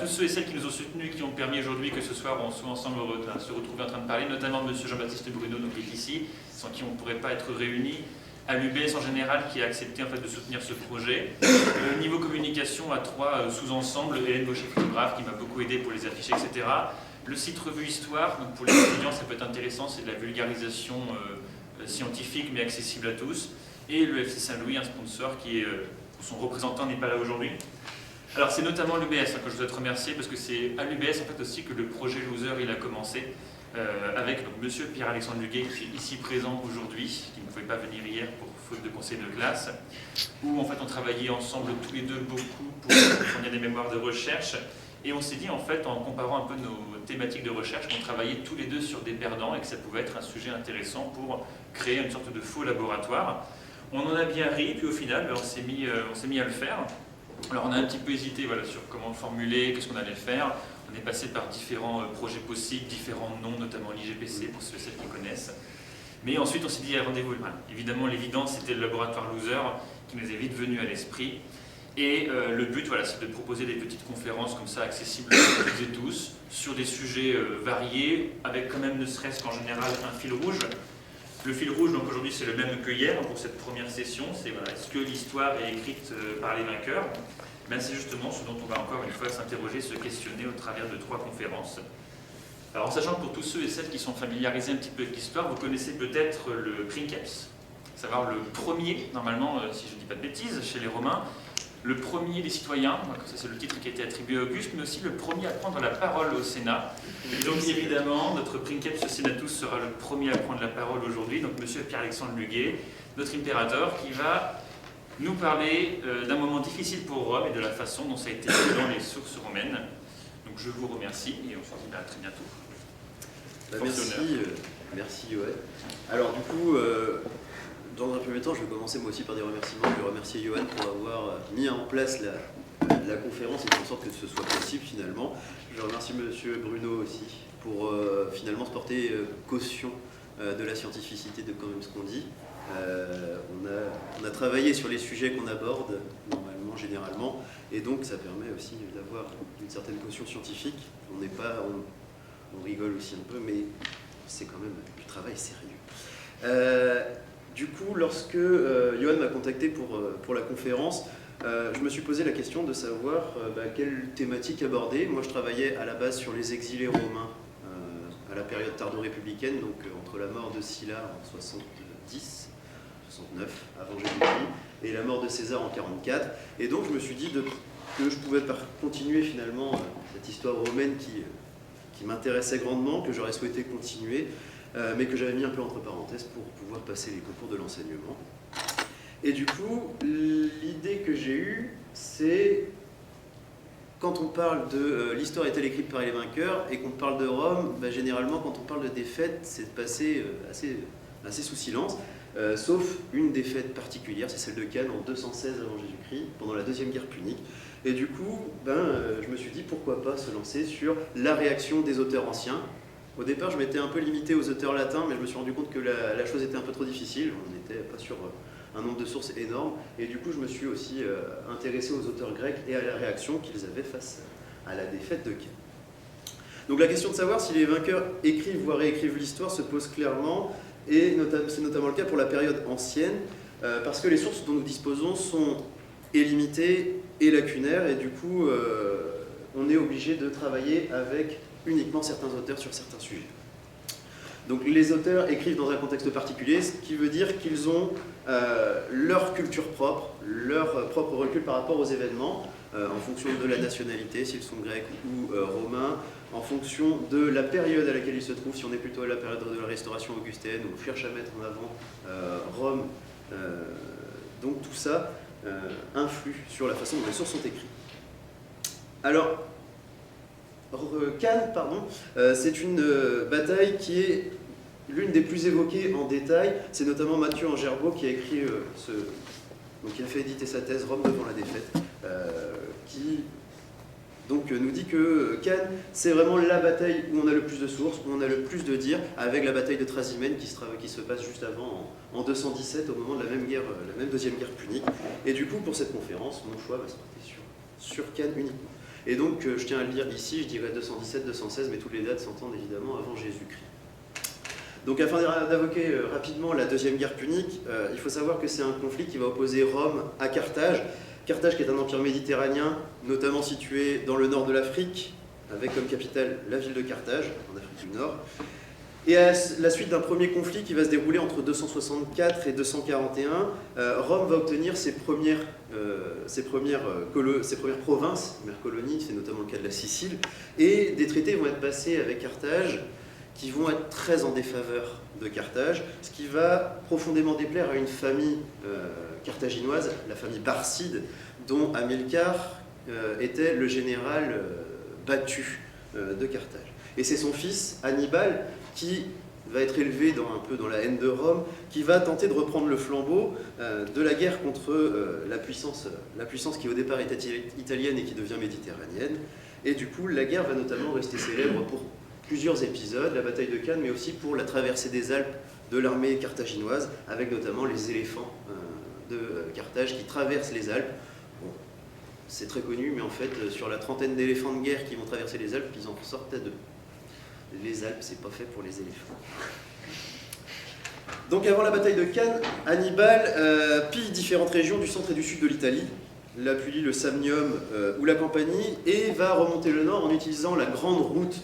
tous ceux et celles qui nous ont soutenus, qui ont permis aujourd'hui que ce soir on soit ensemble se retrouver en train de parler, notamment M. Jean-Baptiste Bruno, donc, qui est ici, sans qui on ne pourrait pas être réunis, à l'UBS en général qui a accepté en fait, de soutenir ce projet. Niveau communication à 3 sous-ensembles, Hélène Gaucher, photographe, qui m'a beaucoup aidé pour les afficher, etc. Le site Revue Histoire, donc pour les étudiants ça peut être intéressant, c'est de la vulgarisation scientifique mais accessible à tous. Et le FC Saint-Louis, un sponsor qui est, son représentant n'est pas là aujourd'hui. Alors c'est notamment l'UBS que je souhaite remercier parce que c'est à l'UBS en fait aussi que le projet Loser il a commencé avec donc, monsieur Pierre-Alexandre Luguet qui est ici présent aujourd'hui, qui ne pouvait pas venir hier pour faute de conseil de classe, où en fait on travaillait ensemble tous les deux beaucoup pour fournir des mémoires de recherche et on s'est dit en fait en comparant un peu nos thématiques de recherche qu'on travaillait tous les deux sur des perdants et que ça pouvait être un sujet intéressant pour créer une sorte de faux laboratoire. On en a bien ri puis au final on s'est mis à le faire. Alors on a un petit peu hésité voilà, sur comment le formuler, qu'est-ce qu'on allait faire. On est passé par différents projets possibles, différents noms, notamment l'IGPC pour ceux et celles qui connaissent. Mais ensuite on s'est dit rendez-vous. Voilà. Évidemment l'évidence c'était le laboratoire Loser qui nous est vite venu à l'esprit. Et le but voilà, c'est de proposer des petites conférences comme ça accessibles à toutes et tous sur des sujets variés avec quand même ne serait-ce qu'en général un fil rouge. Le fil rouge, donc aujourd'hui, c'est le même que hier pour cette première session. C'est voilà, est-ce que l'histoire est écrite par les vainqueurs? Ben, c'est justement ce dont on va encore une fois s'interroger, se questionner au travers de 3 conférences. Alors, en sachant que pour tous ceux et celles qui sont familiarisés un petit peu avec l'histoire, vous connaissez peut-être le princeps, à savoir le premier, normalement, si je ne dis pas de bêtises, chez les Romains, le premier des citoyens, ça c'est le titre qui a été attribué à Auguste, mais aussi le premier à prendre la parole au Sénat. Et donc évidemment, notre princeps senatus sera le premier à prendre la parole aujourd'hui, donc monsieur Pierre-Alexandre Luguet, notre impérateur, qui va nous parler d'un moment difficile pour Rome et de la façon dont ça a été fait dans les sources romaines. Donc je vous remercie et on se dit à très bientôt. Merci Yoann. Alors du coup, dans un premier temps, je vais commencer moi aussi par des remerciements. Je vais remercier Yoann pour avoir mis en place la conférence et faire en sorte que ce soit possible finalement. Je remercie monsieur Bruno aussi pour finalement se porter caution de la scientificité de quand même ce qu'on dit. On a travaillé sur les sujets qu'on aborde normalement, généralement, et donc ça permet aussi d'avoir une certaine caution scientifique. On rigole aussi un peu, mais c'est quand même du travail sérieux. Du coup, lorsque Yoann m'a contacté pour la conférence, je me suis posé la question de savoir quelle thématique aborder. Moi, je travaillais à la base sur les exilés romains à la période tardo-républicaine, donc entre la mort de Sylla en 70, 69 avant Jésus-Christ, et la mort de César en 44. Et donc, je me suis dit que je pouvais continuer finalement cette histoire romaine qui m'intéressait grandement, que j'aurais souhaité continuer, mais que j'avais mis un peu entre parenthèses pour pouvoir passer les concours de l'enseignement. Et du coup, l'idée que j'ai eue, c'est quand on parle de l'histoire est-elle écrite par les vainqueurs et qu'on parle de Rome, généralement quand on parle de défaite, c'est passé assez sous silence, sauf une défaite particulière, c'est celle de Cannes en 216 avant Jésus-Christ, pendant la deuxième guerre punique. Et du coup, je me suis dit pourquoi pas se lancer sur la réaction des auteurs anciens. Au départ, je m'étais un peu limité aux auteurs latins, mais je me suis rendu compte que la chose était un peu trop difficile. On n'était pas sur un nombre de sources énorme. Et du coup, je me suis aussi intéressé aux auteurs grecs et à la réaction qu'ils avaient face à la défaite de Cannes. Donc la question de savoir si les vainqueurs écrivent voire réécrivent l'histoire se pose clairement, et c'est notamment le cas pour la période ancienne, parce que les sources dont nous disposons sont limitées et lacunaires, et du coup, on est obligé de travailler avec uniquement certains auteurs sur certains sujets. Donc les auteurs écrivent dans un contexte particulier, ce qui veut dire qu'ils ont leur culture propre, leur propre recul par rapport aux événements, en fonction de la nationalité, s'ils sont grecs ou romains, en fonction de la période à laquelle ils se trouvent, si on est plutôt à la période de la restauration augustaine, où on cherche à mettre en avant Rome. Donc tout ça influe sur la façon dont les sources sont écrites. Alors, Cannes, c'est une bataille qui est l'une des plus évoquées en détail. C'est notamment Mathieu Angerbaud qui a écrit qui a fait éditer sa thèse Rome devant la défaite, qui donc nous dit que Cannes, c'est vraiment la bataille où on a le plus de sources, où on a le plus de dires, avec la bataille de Trasimène qui se passe juste avant, en 217, au moment de la même deuxième guerre punique. Et du coup, pour cette conférence, mon choix va se porter sur Cannes uniquement. Et donc, je tiens à le lire ici, je dirais 217, 216, mais toutes les dates s'entendent évidemment avant Jésus-Christ. Donc, afin d'évoquer rapidement la Deuxième Guerre punique, il faut savoir que c'est un conflit qui va opposer Rome à Carthage. Carthage qui est un empire méditerranéen, notamment situé dans le nord de l'Afrique, avec comme capitale la ville de Carthage, en Afrique du Nord. Et à la suite d'un premier conflit qui va se dérouler entre 264 et 241, Rome va obtenir ses premières provinces, premières colonies, c'est notamment le cas de la Sicile, et des traités vont être passés avec Carthage qui vont être très en défaveur de Carthage, ce qui va profondément déplaire à une famille carthaginoise, la famille Barside, dont Hamilcar était le général battu de Carthage. Et c'est son fils, Hannibal, qui va être élevé un peu dans la haine de Rome, qui va tenter de reprendre le flambeau de la guerre contre la puissance qui au départ était italienne et qui devient méditerranéenne. Et du coup, la guerre va notamment rester célèbre pour plusieurs épisodes, la bataille de Cannes, mais aussi pour la traversée des Alpes de l'armée carthaginoise, avec notamment les éléphants de Carthage qui traversent les Alpes. Bon, c'est très connu, mais en fait, sur la trentaine d'éléphants de guerre qui vont traverser les Alpes, ils en sortent à 2. Les Alpes, c'est pas fait pour les éléphants. Donc avant la bataille de Cannes, Hannibal pille différentes régions du centre et du sud de l'Italie, l'Apulie, le Samnium ou la Campanie, et va remonter le nord en utilisant la grande route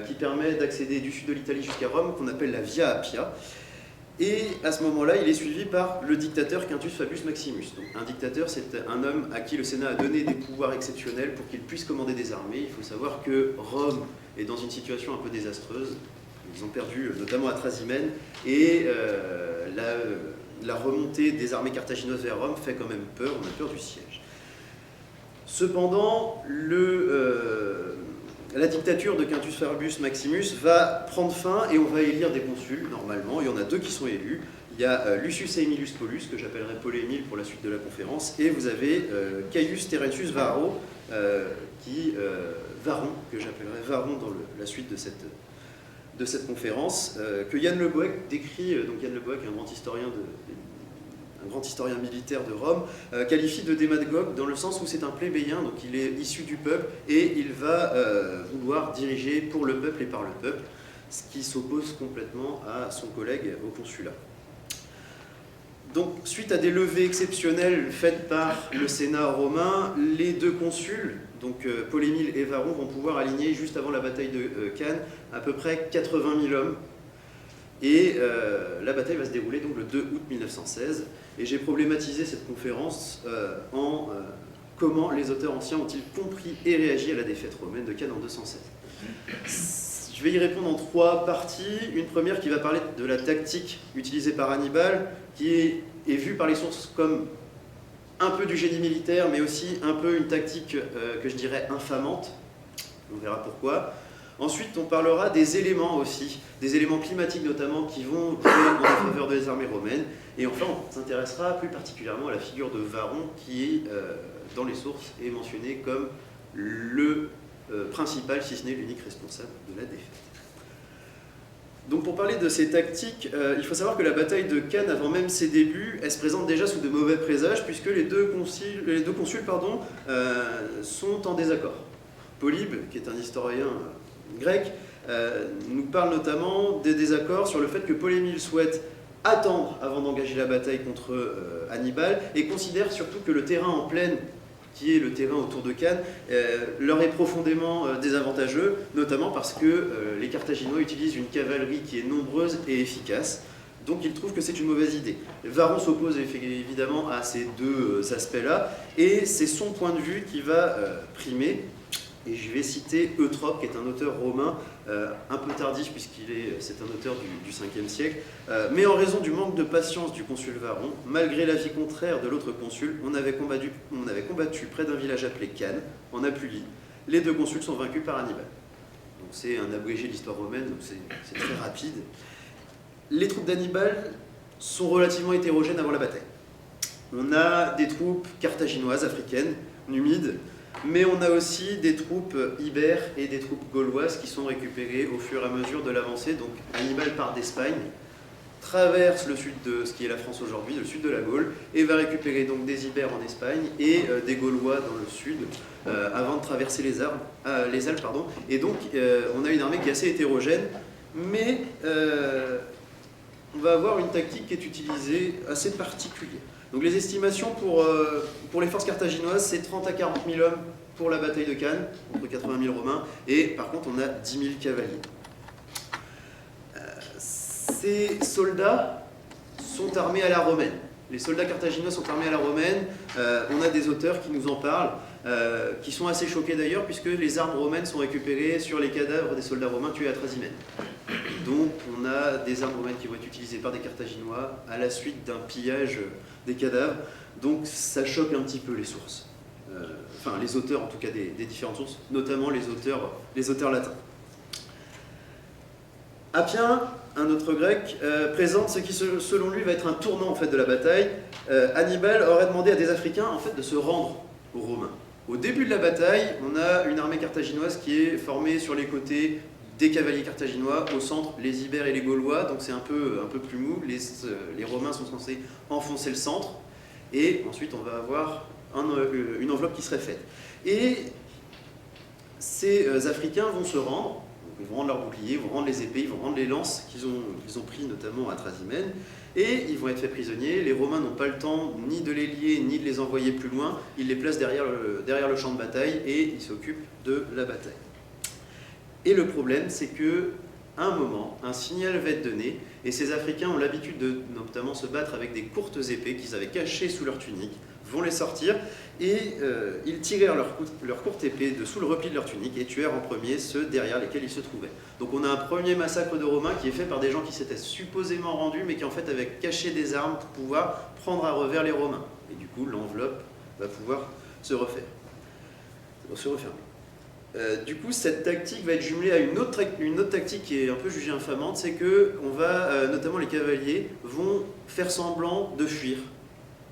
qui permet d'accéder du sud de l'Italie jusqu'à Rome, qu'on appelle la Via Appia. Et à ce moment-là, il est suivi par le dictateur Quintus Fabius Maximus. Donc, un dictateur, c'est un homme à qui le Sénat a donné des pouvoirs exceptionnels pour qu'il puisse commander des armées. Il faut savoir que Rome est dans une situation un peu désastreuse. Ils ont perdu notamment à Trasimène, et la remontée des armées carthaginoises vers Rome fait quand même peur, on a peur du siège. Cependant, la dictature de Quintus Fabius Maximus va prendre fin et on va élire des consuls, normalement. Il y en a 2 qui sont élus. Il y a Lucius Aemilius Paulus, que j'appellerai Paul-Émile pour la suite de la conférence, et vous avez Caius Terentius Varro, Varron, que j'appellerai Varron dans la suite de cette conférence, que Yann Le Goec décrit. Donc Yann Le Goec, un grand historien militaire de Rome, qualifie de démagogue dans le sens où c'est un plébéien, donc il est issu du peuple, et il va vouloir diriger pour le peuple et par le peuple, ce qui s'oppose complètement à son collègue au consulat. Donc, suite à des levées exceptionnelles faites par le Sénat romain, les 2 consuls, donc Paul-Émile et Varron, vont pouvoir aligner juste avant la bataille de Cannes à peu près 80 000 hommes. Et la bataille va se dérouler donc le 2 août 1916. Et j'ai problématisé cette conférence en comment les auteurs anciens ont-ils compris et réagi à la défaite romaine de Cannes en 207. Je vais y répondre en 3 parties. Une première qui va parler de la tactique utilisée par Hannibal, qui est vue par les sources comme un peu du génie militaire, mais aussi un peu une tactique que je dirais infamante. On verra pourquoi. Ensuite, on parlera des éléments aussi, des éléments climatiques notamment, qui vont jouer en faveur des armées romaines. Et enfin, on s'intéressera plus particulièrement à la figure de Varron, qui, dans les sources, est mentionné comme le principal, si ce n'est l'unique responsable de la défaite. Donc pour parler de ces tactiques, il faut savoir que la bataille de Cannes, avant même ses débuts, elle se présente déjà sous de mauvais présages, puisque les deux consuls sont en désaccord. Polybe, qui est un historien grec, nous parle notamment des désaccords sur le fait que Paul-Émile souhaite attendre avant d'engager la bataille contre Hannibal, et considère surtout que le terrain en plaine, qui est le terrain autour de Cannes, leur est profondément désavantageux, notamment parce que les Carthaginois utilisent une cavalerie qui est nombreuse et efficace. Donc ils trouvent que c'est une mauvaise idée. Varron s'oppose évidemment à ces 2 aspects-là, et c'est son point de vue qui va primer. Et je vais citer Eutrope, qui est un auteur romain, un peu tardif c'est un auteur du 5e siècle, mais en raison du manque de patience du consul Varron, malgré l'avis contraire de l'autre consul, on avait combattu près d'un village appelé Cannes, en Apulie. Les 2 consuls sont vaincus par Hannibal. Donc c'est un abrégé de l'histoire romaine, donc c'est très rapide. Les troupes d'Hannibal sont relativement hétérogènes avant la bataille. On a des troupes carthaginoises, africaines, numides, mais on a aussi des troupes ibères et des troupes gauloises qui sont récupérées au fur et à mesure de l'avancée. Donc Hannibal part d'Espagne, traverse le sud de ce qui est la France aujourd'hui, le sud de la Gaule, et va récupérer donc des Ibères en Espagne et des Gaulois dans le sud, avant de traverser les Alpes. Et donc on a une armée qui est assez hétérogène, mais on va avoir une tactique qui est utilisée assez particulière. Donc les estimations pour les forces carthaginoises, c'est 30 à 40 000 hommes pour la bataille de Cannes, contre 80 000 Romains, et par contre on a 10 000 cavaliers. Ces soldats sont armés à la romaine. Les soldats carthaginois sont armés à la romaine. On a des auteurs qui nous en parlent, qui sont assez choqués d'ailleurs, puisque les armes romaines sont récupérées sur les cadavres des soldats romains tués à Trasimène. Donc on a des armes romaines qui vont être utilisées par des carthaginois à la suite d'un pillage des cadavres. Donc ça choque un petit peu les sources. Enfin les auteurs en tout cas des différentes sources, notamment les auteurs latins. Appien, un autre grec, présente ce qui selon lui va être un tournant en fait, de la bataille. Hannibal aurait demandé à des Africains en fait, de se rendre aux Romains. Au début de la bataille, on a une armée carthaginoise qui est formée sur les côtés des cavaliers carthaginois, au centre les Ibères et les Gaulois, donc c'est un peu plus mou. Les Romains sont censés enfoncer le centre, et ensuite on va avoir une enveloppe qui serait faite. Et ces Africains vont se rendre. Ils vont rendre leurs boucliers, ils vont rendre les épées, ils vont rendre les lances qu'ils ont pris notamment à Trasimène, et ils vont être faits prisonniers. Les Romains n'ont pas le temps ni de les lier, ni de les envoyer plus loin. Ils les placent derrière le champ de bataille et ils s'occupent de la bataille. Et le problème, c'est que à un moment, un signal va être donné, et ces Africains ont l'habitude de notamment se battre avec des courtes épées qu'ils avaient cachées sous leur tunique, vont les sortir, et ils tirèrent leur courte épée de sous le repli de leur tunique et tuèrent en premier ceux derrière lesquels ils se trouvaient. Donc on a un premier massacre de Romains qui est fait par des gens qui s'étaient supposément rendus, mais qui en fait avaient caché des armes pour pouvoir prendre à revers les Romains. Et du coup, l'enveloppe va pouvoir se refermer. Du coup, cette tactique va être jumelée à une autre tactique qui est un peu jugée infamante, c'est que notamment les cavaliers, vont faire semblant de fuir.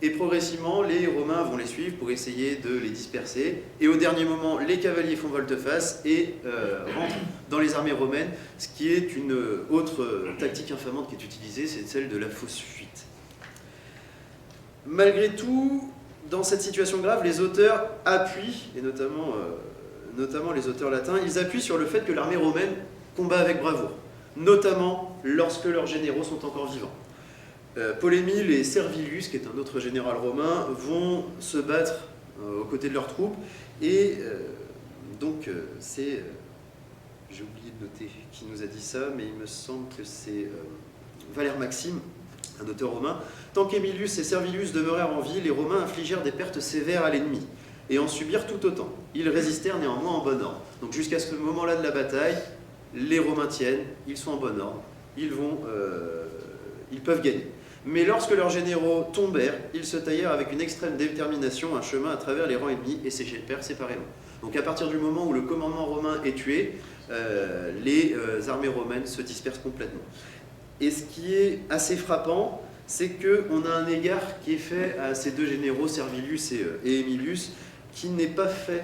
Et progressivement, les Romains vont les suivre pour essayer de les disperser. Et au dernier moment, les cavaliers font volte-face et rentrent dans les armées romaines, ce qui est une autre tactique infamante qui est utilisée, c'est celle de la fausse fuite. Malgré tout, dans cette situation grave, les auteurs appuient, et notamment les auteurs latins, ils appuient sur le fait que l'armée romaine combat avec bravoure, notamment lorsque leurs généraux sont encore vivants. Polémile et Servilius, qui est un autre général romain, vont se battre aux côtés de leurs troupes, et j'ai oublié de noter qui nous a dit ça, mais il me semble que c'est Valère Maxime, un auteur romain. Tant qu'Emilius et Servilius demeurèrent en vie, les Romains infligèrent des pertes sévères à l'ennemi, et en subirent tout autant. Ils résistèrent néanmoins en bon ordre. Donc jusqu'à ce moment-là de la bataille, les Romains tiennent, ils sont en bon ordre, ils peuvent gagner. Mais lorsque leurs généraux tombèrent, ils se taillèrent avec une extrême détermination un chemin à travers les rangs ennemis et s'échappèrent séparément. Donc à partir du moment où le commandement romain est tué, les armées romaines se dispersent complètement. Et ce qui est assez frappant, c'est qu'on a un égard qui est fait à ces deux généraux, Servilius et Emilius, qui n'est pas fait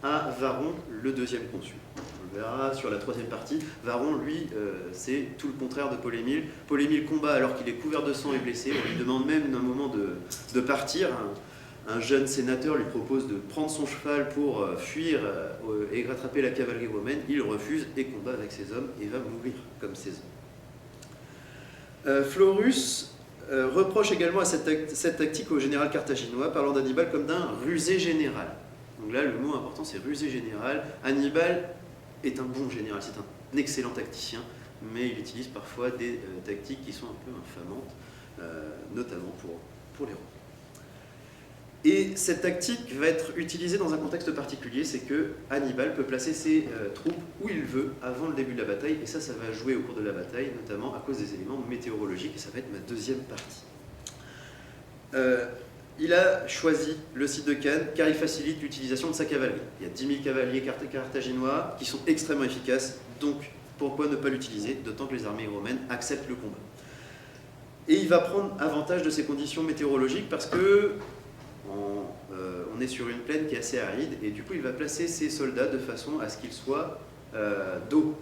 à Varron, le deuxième consul. On le verra sur la troisième partie. Varron, lui, c'est tout le contraire de Polémile. Polémile combat alors qu'il est couvert de sang et blessé. On lui demande même d'un moment de partir. Un jeune sénateur lui propose de prendre son cheval pour fuir et rattraper la cavalerie romaine. Il refuse et combat avec ses hommes et va mourir comme ses hommes. Florus reproche également à cette tactique au général carthaginois, parlant d'Hannibal comme d'un rusé général. Donc là, le mot important, c'est rusé général. Hannibal est un bon général, c'est un excellent tacticien, mais il utilise parfois des tactiques qui sont un peu infamantes, notamment pour les Romains. Et cette tactique va être utilisée dans un contexte particulier, c'est que Hannibal peut placer ses troupes où il veut avant le début de la bataille, et ça va jouer au cours de la bataille, notamment à cause des éléments météorologiques, et ça va être ma deuxième partie. Il a choisi le site de Cannes car il facilite l'utilisation de sa cavalerie. Il y a 10 000 cavaliers carthaginois qui sont extrêmement efficaces, donc pourquoi ne pas l'utiliser, d'autant que les armées romaines acceptent le combat. Et il va prendre avantage de ces conditions météorologiques parce que on est sur une plaine qui est assez aride, et du coup il va placer ses soldats de façon à ce qu'ils soient dos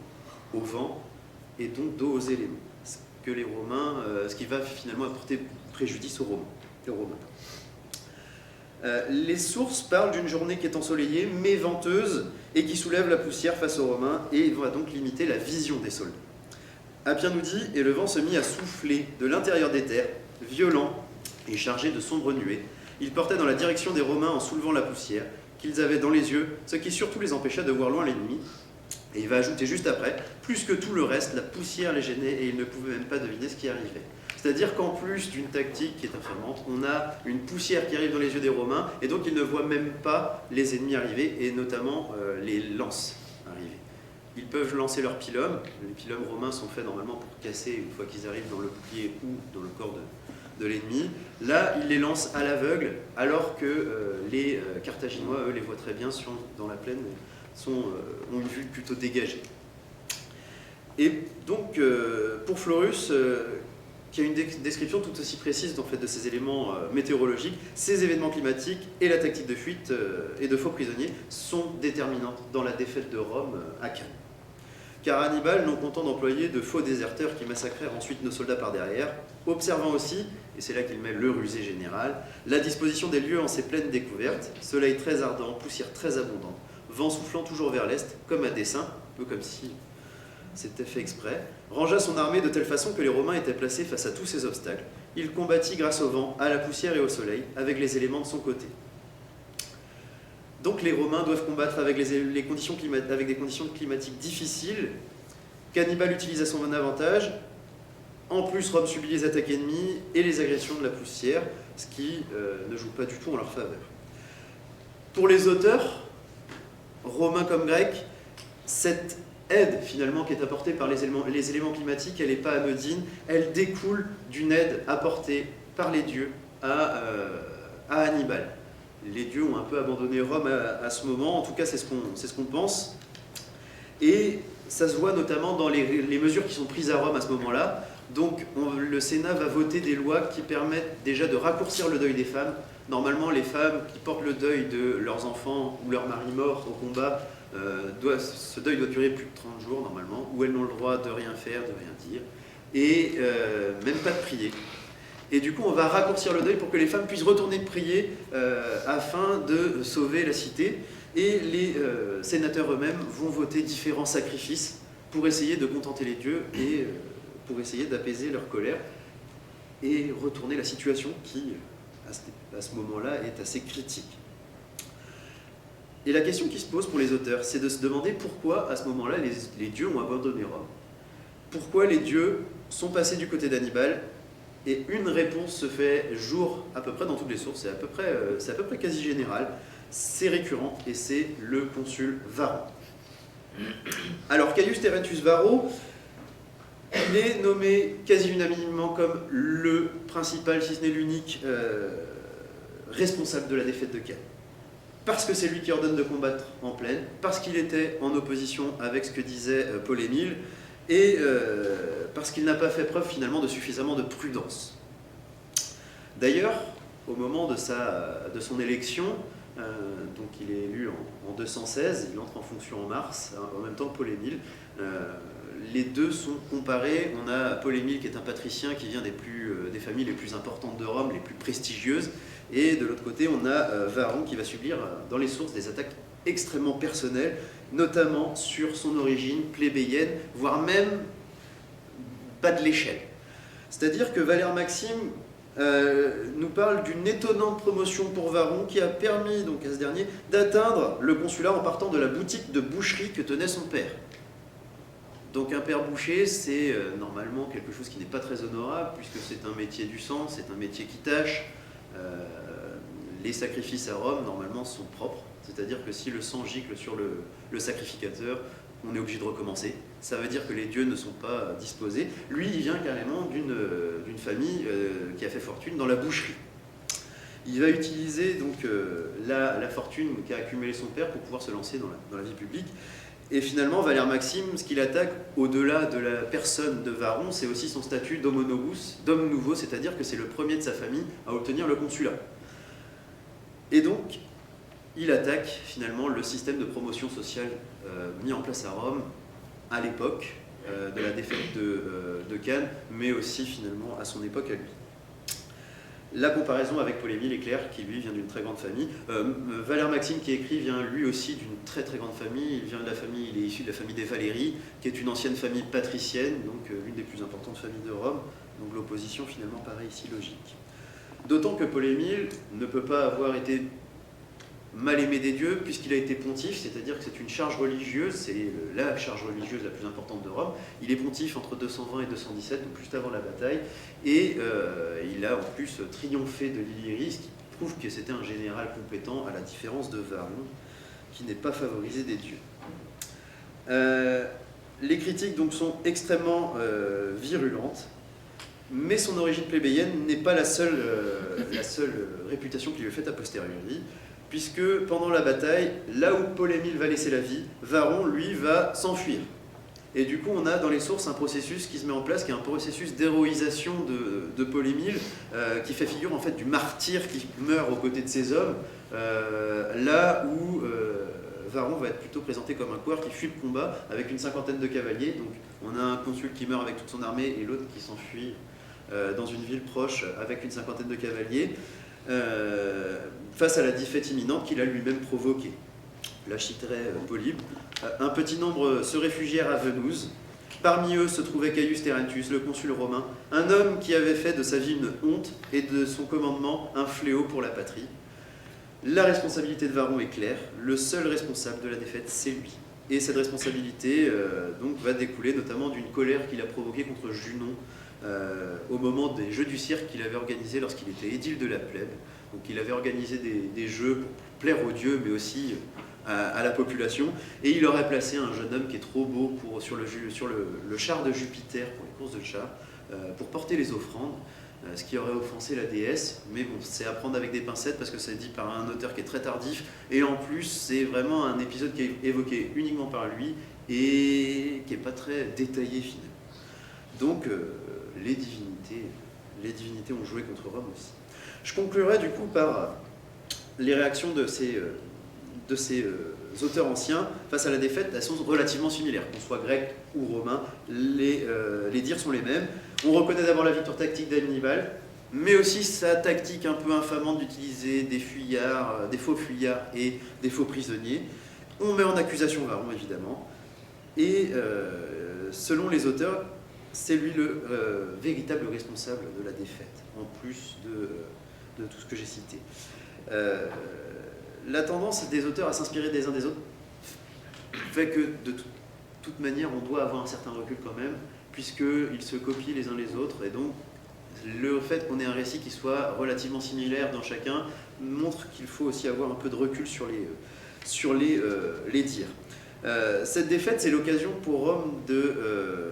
au vent et donc dos aux éléments. que les Romains, ce qui va finalement apporter préjudice aux Romains. Les sources parlent d'une journée qui est ensoleillée, mais venteuse, et qui soulève la poussière face aux Romains, et va donc limiter la vision des soldats. Appien nous dit « Et le vent se mit à souffler de l'intérieur des terres, violent et chargé de sombres nuées. Il portait dans la direction des Romains en soulevant la poussière, qu'ils avaient dans les yeux, ce qui surtout les empêcha de voir loin l'ennemi. » Et il va ajouter juste après « Plus que tout le reste, la poussière les gênait, et ils ne pouvaient même pas deviner ce qui arrivait. » C'est-à-dire qu'en plus d'une tactique qui est infamante, on a une poussière qui arrive dans les yeux des Romains, et donc ils ne voient même pas les ennemis arriver, et notamment les lances arriver. Ils peuvent lancer leurs pilums. Les pilums romains sont faits normalement pour casser une fois qu'ils arrivent dans le bouclier ou dans le corps de l'ennemi. Là, ils les lancent à l'aveugle, alors que les Carthaginois, eux, les voient très bien, sont dans la plaine, ont une vue plutôt dégagée. Et donc, pour Florus, qui a une description tout aussi précise en fait, de ces éléments météorologiques, ces événements climatiques et la tactique de fuite et de faux prisonniers sont déterminantes dans la défaite de Rome à Cannes. Car Hannibal, non content d'employer de faux déserteurs qui massacrèrent ensuite nos soldats par derrière, observant aussi, et c'est là qu'il met le rusé général, la disposition des lieux en ces plaines découvertes, soleil très ardent, poussière très abondante, vent soufflant toujours vers l'est, comme à dessein, un peu comme si c'était fait exprès, rangea son armée de telle façon que les Romains étaient placés face à tous ces obstacles. Il combattit grâce au vent, à la poussière et au soleil, avec les éléments de son côté. Donc les Romains doivent combattre avec, des conditions climatiques difficiles, qu'Hannibal utilise à son avantage. En plus, Rome subit les attaques ennemies et les agressions de la poussière, ce qui ne joue pas du tout en leur faveur. Pour les auteurs, romains comme grecs, cette aide finalement qui est apportée par les éléments climatiques, elle n'est pas anodine, elle découle d'une aide apportée par les dieux à Hannibal. Les dieux ont un peu abandonné Rome à ce moment, en tout cas c'est ce qu'on pense, et ça se voit notamment dans les mesures qui sont prises à Rome à ce moment-là. Donc le Sénat va voter des lois qui permettent déjà de raccourcir le deuil des femmes. Normalement les femmes qui portent le deuil de leurs enfants ou leurs maris morts au combat, ce deuil doit durer plus de 30 jours normalement, où elles n'ont le droit de rien faire, de rien dire, et même pas de prier. Et du coup, on va raccourcir le deuil pour que les femmes puissent retourner prier afin de sauver la cité. Et les sénateurs eux-mêmes vont voter différents sacrifices pour essayer de contenter les dieux et pour essayer d'apaiser leur colère et retourner la situation qui, à ce moment-là, est assez critique. Et la question qui se pose pour les auteurs, c'est de se demander pourquoi, à ce moment-là, les dieux ont abandonné Rome. Pourquoi les dieux sont passés du côté d'Hannibal? Et une réponse se fait jour à peu près dans toutes les sources, c'est à peu près quasi général, c'est récurrent, et c'est le consul Varro. Alors, Caius Terentius Varro, il est nommé quasi unanimement comme le principal, si ce n'est l'unique, responsable de la défaite de Cannes. Parce que c'est lui qui ordonne de combattre en plaine, parce qu'il était en opposition avec ce que disait Paul-Émile, et parce qu'il n'a pas fait preuve finalement de suffisamment de prudence. D'ailleurs, au moment de son élection, donc il est élu en 216, il entre en fonction en mars, en même temps que Paul-Émile, les deux sont comparés. On a Paul-Émile qui est un patricien qui vient des familles les plus importantes de Rome, les plus prestigieuses, et de l'autre côté on a Varron qui va subir dans les sources des attaques extrêmement personnelles, notamment sur son origine plébéienne, voire même bas de l'échelle. C'est-à-dire que Valère Maxime nous parle d'une étonnante promotion pour Varron qui a permis donc à ce dernier d'atteindre le consulat en partant de la boutique de boucherie que tenait son père. Donc un père boucher, c'est normalement quelque chose qui n'est pas très honorable, puisque c'est un métier du sang, c'est un métier qui tâche. Les sacrifices à Rome, normalement, sont propres. C'est-à-dire que si le sang gicle sur le sacrificateur, on est obligé de recommencer. Ça veut dire que les dieux ne sont pas disposés. Lui, il vient carrément d'une famille qui a fait fortune dans la boucherie. Il va utiliser donc la fortune qu'a accumulée son père pour pouvoir se lancer dans la vie publique. Et finalement, Valère Maxime, ce qu'il attaque au-delà de la personne de Varron, c'est aussi son statut d'homo novus, d'homme nouveau, c'est-à-dire que c'est le premier de sa famille à obtenir le consulat. Et donc, il attaque finalement le système de promotion sociale mis en place à Rome à l'époque, de la défaite de Cannes, mais aussi finalement à son époque à lui. La comparaison avec Paul-Émile est claire, qui lui vient d'une très grande famille. Valère Maxime, qui écrit, vient lui aussi d'une très très grande famille. Il est issu de la famille des Valéry, qui est une ancienne famille patricienne, donc l'une des plus importantes familles de Rome. Donc l'opposition finalement paraît ici logique. D'autant que Paul-Émile ne peut pas avoir été mal aimé des dieux, puisqu'il a été pontife, c'est-à-dire que c'est une charge religieuse, c'est la charge religieuse la plus importante de Rome. Il est pontife entre 220 et 217, donc juste avant la bataille, et il a en plus triomphé de l'Illyrie, ce qui prouve que c'était un général compétent, à la différence de Varron, qui n'est pas favorisé des dieux. Les critiques donc sont extrêmement virulentes, mais son origine plébéienne n'est pas la seule réputation qui lui est faite a posteriori, puisque pendant la bataille, là où Paul-Émile va laisser la vie, Varron, lui, va s'enfuir. Et du coup, on a dans les sources un processus qui se met en place, qui est un processus d'héroïsation de Paul-Émile, qui fait figure en fait du martyr qui meurt aux côtés de ses hommes, là où Varron va être plutôt présenté comme un coureur qui fuit le combat avec une cinquantaine de cavaliers. Donc on a un consul qui meurt avec toute son armée et l'autre qui s'enfuit dans une ville proche avec une cinquantaine de cavaliers. Face à la défaite imminente qu'il a lui-même provoquée. Là, je citerai Polybe. Un petit nombre se réfugièrent à Venise. Parmi eux se trouvait Caius Terentius, le consul romain, un homme qui avait fait de sa vie une honte et de son commandement un fléau pour la patrie. La responsabilité de Varron est claire. Le seul responsable de la défaite, c'est lui. Et cette responsabilité donc, va découler notamment d'une colère qu'il a provoquée contre Junon au moment des Jeux du cirque qu'il avait organisés lorsqu'il était édile de la plèbe. Donc il avait organisé des jeux pour plaire aux dieux, mais aussi à la population. Et il aurait placé un jeune homme qui est trop beau sur le char de Jupiter, pour les courses de chars, pour porter les offrandes, ce qui aurait offensé la déesse. Mais bon, c'est à prendre avec des pincettes parce que c'est dit par un auteur qui est très tardif. Et en plus, c'est vraiment un épisode qui est évoqué uniquement par lui et qui n'est pas très détaillé finalement. Donc les divinités ont joué contre Rome aussi. Je conclurai du coup par les réactions de ces auteurs anciens face à la défaite. Elles sont relativement similaires, qu'on soit grec ou romain, les dires sont les mêmes. On reconnaît d'abord la victoire tactique d'Hannibal, mais aussi sa tactique un peu infamante d'utiliser des fuyards, des faux fuyards et des faux prisonniers. On met en accusation Varron évidemment, et selon les auteurs, c'est lui le véritable responsable de la défaite, en plus de tout ce que j'ai cité. La tendance des auteurs à s'inspirer des uns des autres fait que de toute manière on doit avoir un certain recul quand même, puisqu'ils se copient les uns les autres, et donc le fait qu'on ait un récit qui soit relativement similaire dans chacun montre qu'il faut aussi avoir un peu de recul sur les dires. Cette défaite, c'est l'occasion pour Rome de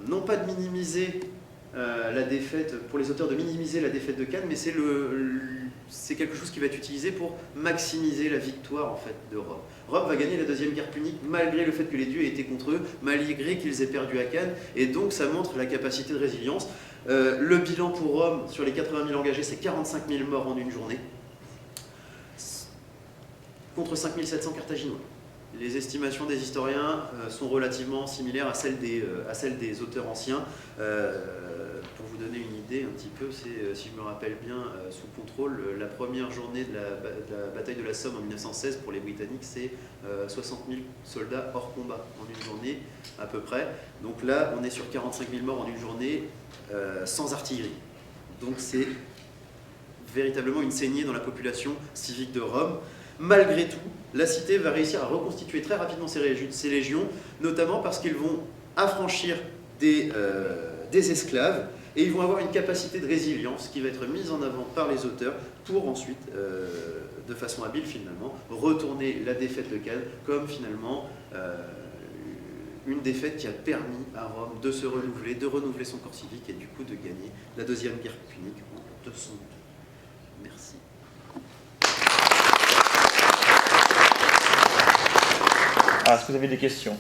non pas de minimiser la défaite, pour les auteurs de minimiser la défaite de Cannes, mais c'est quelque chose qui va être utilisé pour maximiser la victoire en fait, de Rome. Rome va gagner la deuxième guerre punique malgré le fait que les dieux aient été contre eux, malgré qu'ils aient perdu à Cannes, et donc ça montre la capacité de résilience. Le bilan pour Rome sur les 80 000 engagés, c'est 45 000 morts en une journée, contre 5 700 Carthaginois. Les estimations des historiens sont relativement similaires à celles des auteurs anciens. Pour vous donner une idée un petit peu, c'est, si je me rappelle bien, sous contrôle, la première journée de la bataille de la Somme en 1916 pour les Britanniques, c'est 60 000 soldats hors combat en une journée à peu près. Donc là, on est sur 45 000 morts en une journée sans artillerie. Donc c'est véritablement une saignée dans la population civique de Rome. Malgré tout, la cité va réussir à reconstituer très rapidement ses légions, notamment parce qu'ils vont affranchir des esclaves, et ils vont avoir une capacité de résilience qui va être mise en avant par les auteurs pour ensuite, de façon habile finalement, retourner la défaite de Cannes comme finalement une défaite qui a permis à Rome de se renouveler, de renouveler son corps civique et du coup de gagner la deuxième guerre punique en 202. Merci. Est-ce que vous avez des questions?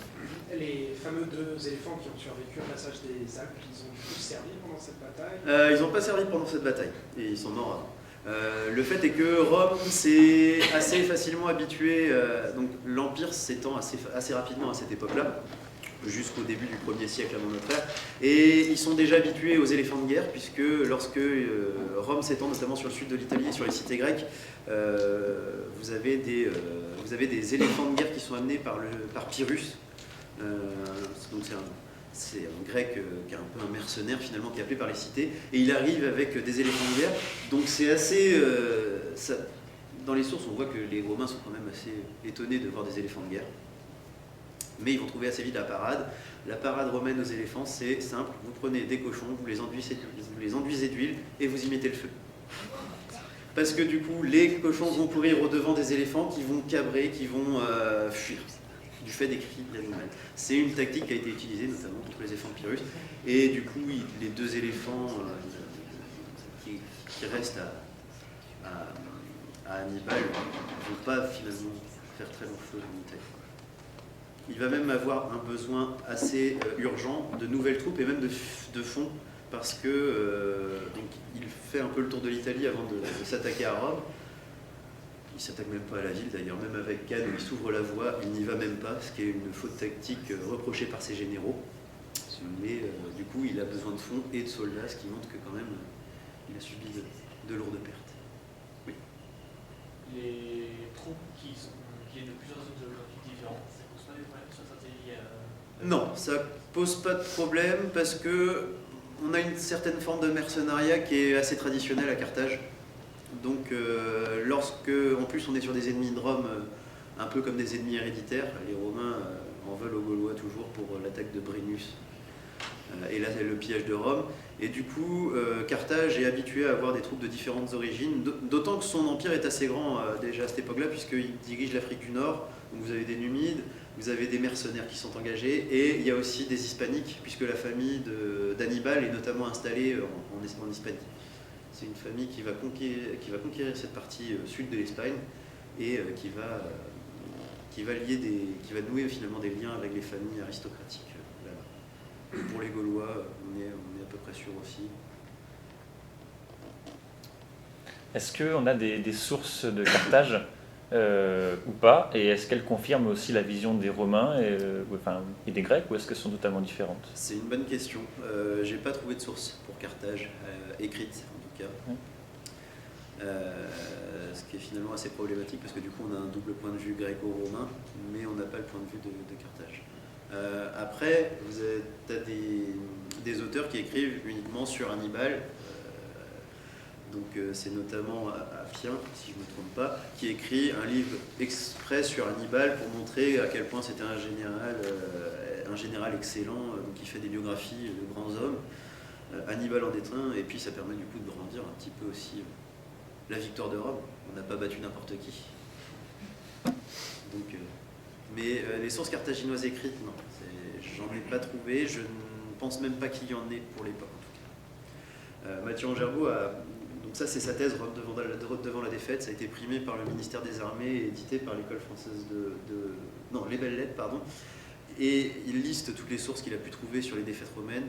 Les fameux 2 éléphants qui ont survécu au passage des Alpes, ils ont tous servi pendant cette bataille? Ils n'ont pas servi pendant cette bataille, et ils sont morts avant. Le fait est que Rome s'est assez facilement habitué, donc l'Empire s'étend assez rapidement à cette époque-là, jusqu'au début du 1er siècle avant notre ère. Et ils sont déjà habitués aux éléphants de guerre, puisque lorsque Rome s'étend notamment sur le sud de l'Italie et sur les cités grecques, vous avez des éléphants de guerre qui sont amenés par Pyrrhus. Donc c'est un grec qui est un peu un mercenaire finalement, qui est appelé par les cités, et il arrive avec des éléphants de guerre. Donc c'est assez... dans les sources, on voit que les Romains sont quand même assez étonnés de voir des éléphants de guerre. Mais ils vont trouver assez vite la parade. La parade romaine aux éléphants, c'est simple. Vous prenez des cochons, vous les enduisez d'huile et vous y mettez le feu. Parce que du coup, les cochons vont courir au-devant des éléphants qui vont cabrer, qui vont fuir du fait des cris de l'animal. C'est une tactique qui a été utilisée notamment contre les éléphants de Pyrrhus. Et du coup, les deux éléphants qui restent à Hannibal ne vont pas finalement faire très long feu en Italie. Il va même avoir un besoin assez urgent de nouvelles troupes et même de fonds, parce que donc, il fait un peu le tour de l'Italie avant de s'attaquer à Rome. Il ne s'attaque même pas à la ville d'ailleurs, même avec Cannes où il s'ouvre la voie, il n'y va même pas, ce qui est une faute tactique reprochée par ses généraux. Mais du coup, il a besoin de fonds et de soldats, ce qui montre que quand même, il a subi de lourdes pertes. Oui. Les troupes qui viennent de plusieurs zones géographiques différentes, ça pose pas des problèmes sur la stratégie Non, ça pose pas de problème parce que on a une certaine forme de mercenariat qui est assez traditionnelle à Carthage. Donc lorsque, en plus on est sur des ennemis de Rome, un peu comme des ennemis héréditaires, les Romains en veulent aux Gaulois toujours pour l'attaque de Brennus et là le pillage de Rome. Et du coup, Carthage est habitué à avoir des troupes de différentes origines, d'autant que son empire est assez grand déjà à cette époque-là, puisqu'il dirige l'Afrique du Nord. Donc vous avez des Numides, vous avez des mercenaires qui sont engagés, et il y a aussi des Hispaniques, puisque la famille d'Hannibal est notamment installée en Hispanie. C'est une famille qui va conquérir cette partie sud de l'Espagne et qui va nouer finalement des liens avec les familles aristocratiques là-bas. Et pour les Gaulois, on est à peu près sûr aussi. Est-ce qu'on a des sources de Carthage ou pas? Et est-ce qu'elles confirment aussi la vision des Romains et des Grecs, ou est-ce qu'elles sont totalement différentes? C'est une bonne question. J'ai pas trouvé de source pour Carthage, écrite en tout cas. Ce qui est finalement assez problématique parce que du coup on a un double point de vue gréco-romain, mais on n'a pas le point de vue de Carthage. Après, tu as des auteurs qui écrivent uniquement sur Hannibal. Donc c'est notamment Appien, si je ne me trompe pas, qui écrit un livre exprès sur Hannibal pour montrer à quel point c'était un général excellent, qui fait des biographies de grands hommes. Hannibal en est un, et puis ça permet du coup de grandir un petit peu aussi la victoire de Rome. On n'a pas battu n'importe qui. Donc, mais les sources carthaginoises écrites, non, j'en ai pas trouvé. Je ne pense même pas qu'il y en ait pour l'époque en tout cas. Mathieu Angerbault donc ça c'est sa thèse, Rome devant la défaite. Ça a été primé par le ministère des Armées et édité par l'école française non, les Belles Lettres, pardon. Et il liste toutes les sources qu'il a pu trouver sur les défaites romaines.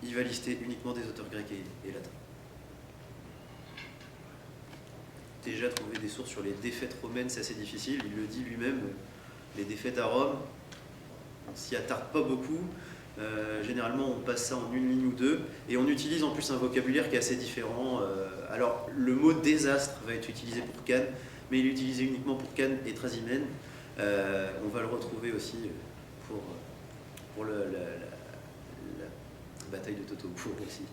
Il va lister uniquement des auteurs grecs et latins. Déjà trouver des sources sur les défaites romaines, c'est assez difficile. Il le dit lui-même, les défaites à Rome, on s'y attarde pas beaucoup. Généralement, on passe ça en une ligne ou deux, et on utilise en plus un vocabulaire qui est assez différent. Alors, le mot désastre va être utilisé pour Cannes, mais il est utilisé uniquement pour Cannes et Trasimène. On va le retrouver aussi pour la bataille de Teutobourg aussi,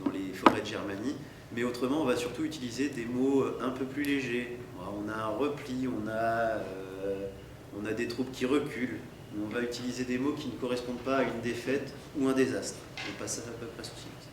dans les forêts de Germanie. Mais autrement, on va surtout utiliser des mots un peu plus légers. On a un repli, on a des troupes qui reculent. On va utiliser des mots qui ne correspondent pas à une défaite ou un désastre. On passe à peu près sous silence.